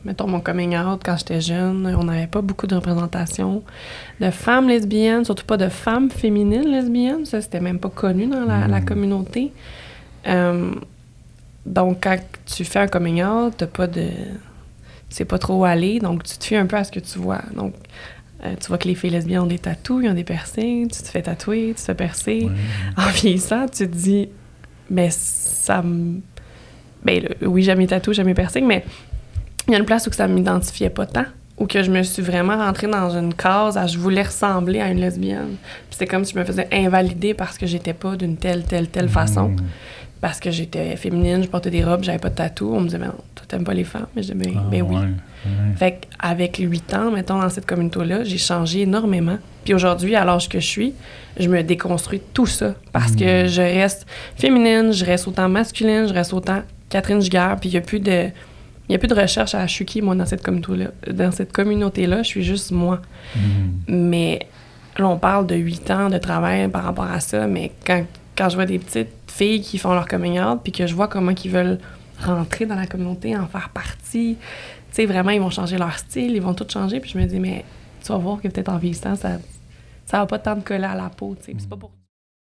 mettons, mon coming out, quand j'étais jeune, on n'avait pas beaucoup de représentation de femmes lesbiennes, surtout pas de femmes féminines lesbiennes. Ça, c'était même pas connu dans la communauté. Donc, quand tu fais un coming out, t'as pas de... Tu sais pas trop où aller, donc tu te fies un peu à ce que tu vois. Donc, tu vois que les filles lesbiennes ont des tatous, ils ont des piercings, tu te fais tatouer, tu te fais percer. Ouais. En vieillissant, tu te dis, mais ça me... Ben, oui, j'aime mes tatous, j'aime mes piercings, mais il y a une place où que ça m'identifiait pas tant, où que je me suis vraiment rentrée dans une case à je voulais ressembler à une lesbienne. Puis c'est comme si je me faisais invalider parce que j'étais pas d'une telle façon. Parce que j'étais féminine, je portais des robes, j'avais pas de tatou. On me disait, ben, toi, t'aimes pas les femmes? Mais je disais, ben oui. Ouais. Fait qu'avec 8 ans, mettons, dans cette communauté-là, j'ai changé énormément. Puis aujourd'hui, à l'âge que je suis, je me déconstruis tout ça. Parce que je reste féminine, je reste autant masculine, je reste autant Catherine Giguère, puis il y a plus de recherche à chuquer, moi, dans cette communauté-là. Dans cette communauté-là, je suis juste moi. Mais là, on parle de 8 ans de travail par rapport à ça, mais quand je vois des petites filles qui font leur coming out, puis que je vois comment ils veulent rentrer dans la communauté, en faire partie, tu sais, vraiment, ils vont changer leur style, ils vont tout changer, puis je me dis, mais tu vas voir que peut-être en vieillissant, ça va pas tant te coller à la peau, tu sais. C'est pas pour